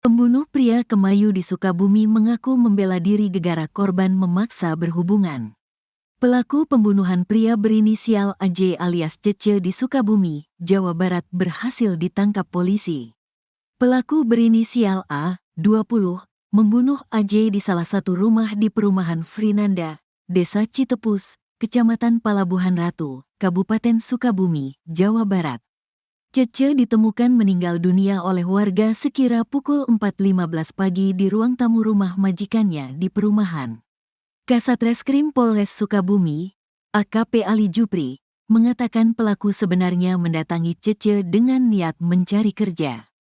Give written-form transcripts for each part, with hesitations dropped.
Pembunuh pria Kemayu di Sukabumi mengaku membela diri gegara korban memaksa berhubungan. Pelaku pembunuhan pria berinisial AJ alias Cece di Sukabumi, Jawa Barat berhasil ditangkap polisi. Pelaku berinisial A, 20, membunuh AJ di salah satu rumah di perumahan Frinanda, Desa Citepus, Kecamatan Palabuhan Ratu, Kabupaten Sukabumi, Jawa Barat. Cece ditemukan meninggal dunia oleh warga sekira pukul 4.15 pagi di ruang tamu rumah majikannya di perumahan. Kasatreskrim Polres Sukabumi, AKP Ali Jupri, mengatakan pelaku sebenarnya mendatangi Cece dengan niat mencari kerja.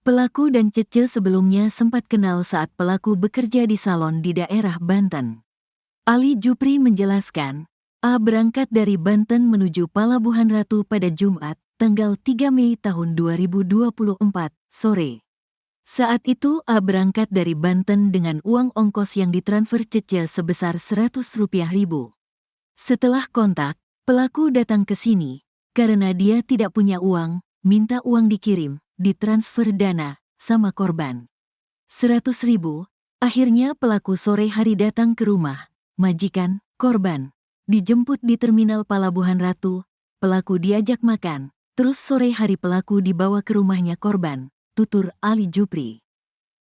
Pelaku dan Cece sebelumnya sempat kenal saat pelaku bekerja di salon di daerah Banten. Ali Jupri menjelaskan, A berangkat dari Banten menuju Palabuhan Ratu pada Jumat, tanggal 3 Mei tahun 2024, sore. Saat itu A berangkat dari Banten dengan uang ongkos yang ditransfer Cece sebesar Rp100.000. Setelah kontak, pelaku datang ke sini, karena dia tidak punya uang, minta uang dikirim, ditransfer dana, sama korban. 100.000, akhirnya pelaku sore hari datang ke rumah, majikan, korban, dijemput di terminal Palabuhan Ratu, pelaku diajak makan. Terus sore hari pelaku dibawa ke rumahnya korban, tutur Ali Jupri.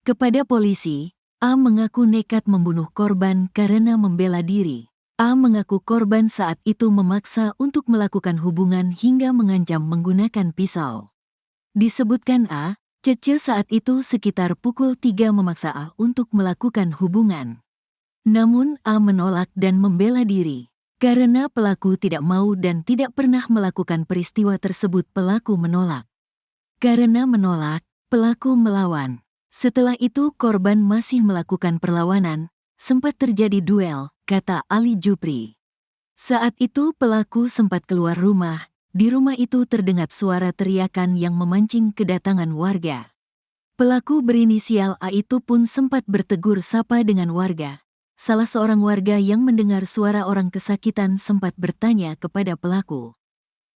Kepada polisi, A mengaku nekat membunuh korban karena membela diri. A mengaku korban saat itu memaksa untuk melakukan hubungan hingga mengancam menggunakan pisau. Disebutkan A, Cece saat itu sekitar pukul 3 memaksa A untuk melakukan hubungan. Namun A menolak dan membela diri. Karena pelaku tidak mau dan tidak pernah melakukan peristiwa tersebut, pelaku menolak. Karena menolak, pelaku melawan. Setelah itu korban masih melakukan perlawanan, sempat terjadi duel, kata Ali Jupri. Saat itu pelaku sempat keluar rumah, di rumah itu terdengar suara teriakan yang memancing kedatangan warga. Pelaku berinisial A itu pun sempat bertegur sapa dengan warga. Salah seorang warga yang mendengar suara orang kesakitan sempat bertanya kepada pelaku.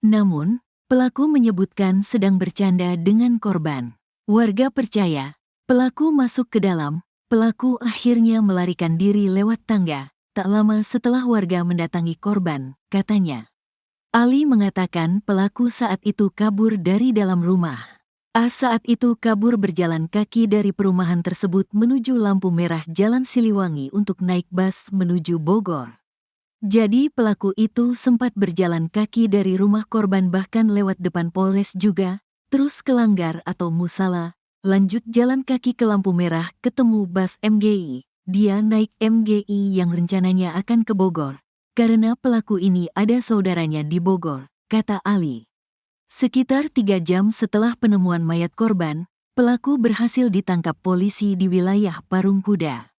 Namun, pelaku menyebutkan sedang bercanda dengan korban. Warga percaya, pelaku masuk ke dalam, pelaku akhirnya melarikan diri lewat tangga, tak lama setelah warga mendatangi korban, katanya. Ali mengatakan pelaku saat itu kabur dari dalam rumah. A saat itu kabur berjalan kaki dari perumahan tersebut menuju lampu merah Jalan Siliwangi untuk naik bus menuju Bogor. Jadi pelaku itu sempat berjalan kaki dari rumah korban bahkan lewat depan Polres juga, terus ke Langgar atau Musala, lanjut jalan kaki ke lampu merah ketemu bus MGI. Dia naik MGI yang rencananya akan ke Bogor, karena pelaku ini ada saudaranya di Bogor, kata Ali. Sekitar 3 jam setelah penemuan mayat korban, pelaku berhasil ditangkap polisi di wilayah Parungkuda.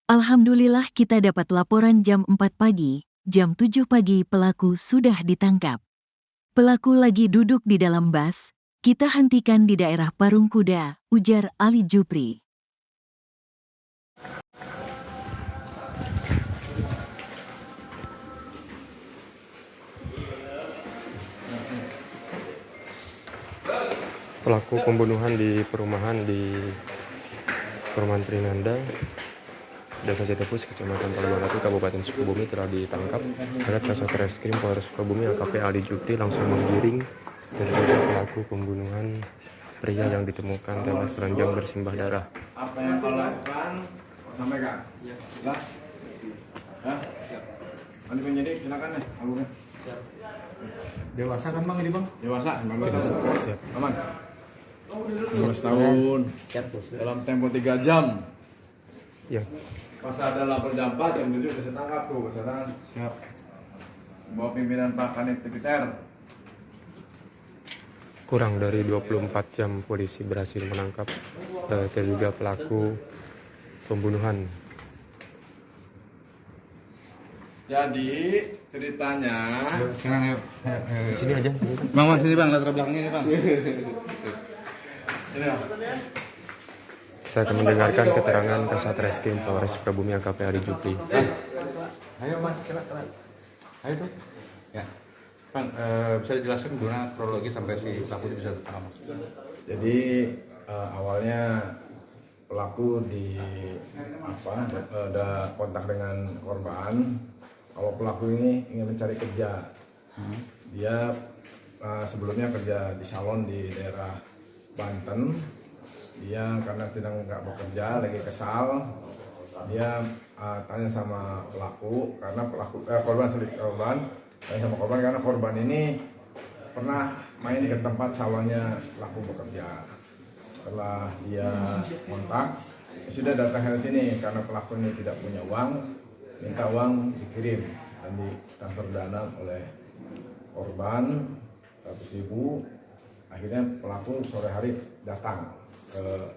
Alhamdulillah kita dapat laporan jam 4 pagi, jam 7 pagi pelaku sudah ditangkap. Pelaku lagi duduk di dalam bus, kita hentikan di daerah Parungkuda, ujar Ali Jupri. Pelaku pembunuhan di perumahan Frinanda, Desa Citepus, Kecamatan Palabuhan Ratu, Kabupaten Sukabumi telah ditangkap oleh Kasatreskrim Polres Sukabumi AKP Ali Jupri langsung menggiring terduga pelaku pembunuhan pria yang ditemukan tewas telanjang bersimbah darah. Apa yang kau lakukan, sampaikan. Ya. Jelas? Hah? Siap. Nanti penyidik silakan nih, alurnya. Siap. Dewasa kan bang ini bang? Dewasa, 19 tahun. Siap. Aman. 19 tahun. Siap. Dalam tempo 3 jam. Ya. Pas ada lapor jam 4, jam 7 sudah saya tangkap tuh, kesadaran. Siap. Bawa pimpinan Pak Kanit Tipiter. Kurang dari 24 jam polisi berhasil menangkap terduga pelaku pembunuhan. Jadi ceritanya. Sekarang ayo. Di sini aja. Bang, sini bang, latar belakangnya ini bang. Ini ya. Saya akan mendengarkan keterangan Kasatreskrim Polres Sukabumi AKP Ali Jupri. Ayo mas, kelak. Ayo tuh. Ya. Bang, bisa dijelaskan gimana kronologi sampai si pelaku itu bisa tertangkap mas? Jadi awalnya pelaku ada kontak dengan korban. Kalau pelaku ini ingin mencari kerja, dia sebelumnya kerja di salon di daerah Banten. Dia karena nggak bekerja, lagi kesal, dia tanya sama pelaku karena korban tanya sama korban karena korban ini pernah main ke tempat salonnya pelaku bekerja. Setelah dia kontak, sudah datang ke sini karena pelaku ini tidak punya uang, minta uang dikirim dan ditransfer dana oleh korban 100.000. Akhirnya pelaku sore hari datang ke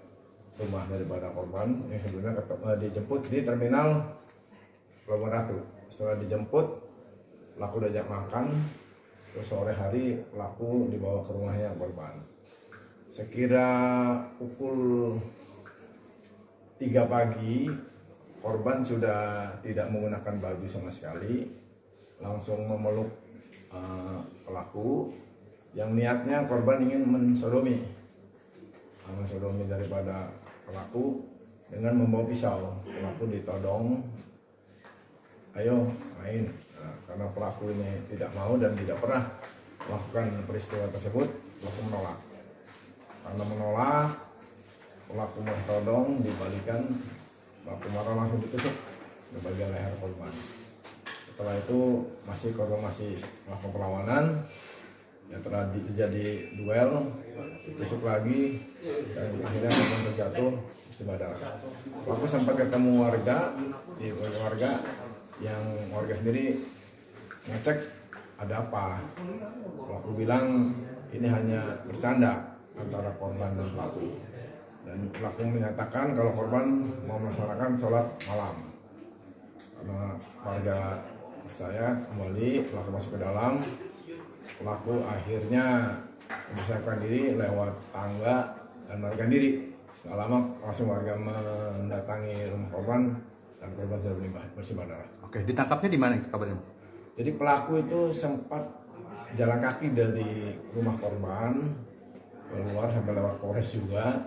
rumah daripada korban yang sebenarnya dijemput di terminal Pelabuhan Ratu. Setelah dijemput, pelaku diajak makan. Terus sore hari pelaku dibawa ke rumahnya korban. Sekira pukul 3 pagi, korban sudah tidak menggunakan baju sama sekali, langsung memeluk pelaku yang niatnya korban ingin mensodomi daripada pelaku dengan membawa pisau. Pelaku ditodong, ayo main. Nah, karena pelaku ini tidak mau dan tidak pernah melakukan peristiwa tersebut, pelaku menolak. Karena menolak, pelaku ditodong, dibalikan, pelaku marah langsung ditusuk di bagian leher korban. Setelah itu korban masih melakukan perlawanan, ya terjadi duel, ditusuk lagi, dan akhirnya korban terjatuh berdarah. Pelaku sempat ketemu warga yang warga sendiri ngecek ada apa. Pelaku bilang ini hanya bercanda antara korban dan pelaku, dan pelaku menyatakan kalau korban mau melaksanakan sholat malam. Karena warga percaya, kembali pelaku masuk ke dalam. Pelaku akhirnya memisahkan diri lewat tangga dan melarikan diri. Gak lama langsung warga mendatangi rumah korban dan korban sudah bersih darah. Oke, ditangkapnya di mana itu kabarnya? Jadi pelaku itu sempat jalan kaki dari rumah korban keluar sampai lewat Polres juga.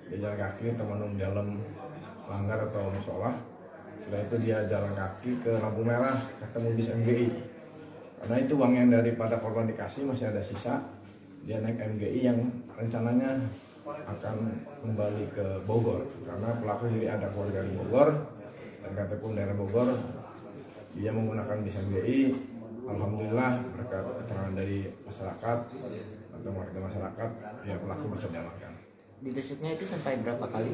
Dia jalan kaki teman di dalam langgar atau musola. Setelah itu dia jalan kaki ke lampu merah ketemu bis MGI. Karena itu uang yang daripada korban dikasih masih ada sisa. Dia naik MGI yang rencananya akan kembali ke Bogor karena pelaku jadi ada keluarga di Bogor dan KTP daerah Bogor. Dia menggunakan bis MGI. Alhamdulillah berkat keterangan dari masyarakat atau warga masyarakat, ya pelaku bisa diamankan. Ditusuknya itu sampai berapa kali?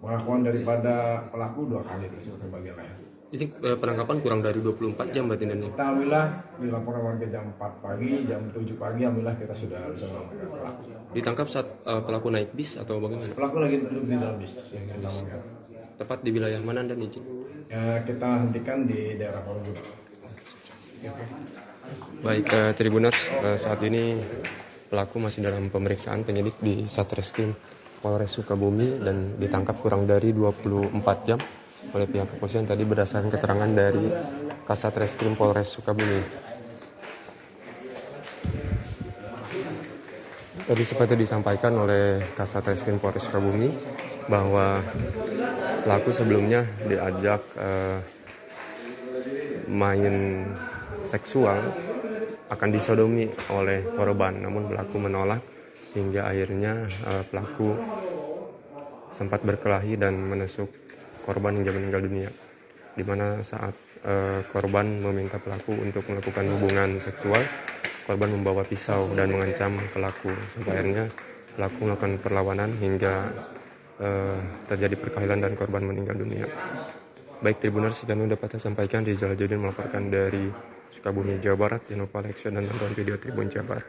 Pengakuan daripada pelaku 2 kali tersebut ke bagian leher. Ini penangkapan kurang dari 24 jam berarti dan Kita alhamdulillah dilaporkan warga jam 4 pagi, jam 7 pagi alhamdulillah kita sudah bisa mengamankan pelaku. ditangkap saat pelaku naik bis atau bagaimana? Pelaku lagi duduk di dalam bis yang kita amankan. Tepat di wilayah mana dan izin? Ya, kita hentikan di daerah Polres. Baik, Tribuners, saat ini pelaku masih dalam pemeriksaan penyidik di Satreskrim Polres Sukabumi dan ditangkap kurang dari 24 jam oleh pihak kepolisian tadi berdasarkan keterangan dari Kasat Reskrim Polres Sukabumi. Tadi seperti disampaikan oleh Kasat Reskrim Polres Sukabumi bahwa pelaku sebelumnya diajak main seksual akan disodomi oleh korban, namun pelaku menolak hingga akhirnya pelaku sempat berkelahi dan menusuk korban hingga meninggal dunia. Di mana saat korban meminta pelaku untuk melakukan hubungan seksual, korban membawa pisau dan mengancam pelaku. Sampai akhirnya pelaku melakukan perlawanan hingga terjadi perkelahian dan korban meninggal dunia. Baik Tribuners, kami dapat saya sampaikan, Rizal Jodin melaporkan dari Sukabumi, Jawa Barat. Jangan lupa like, share, dan tonton video Tribun Jabar.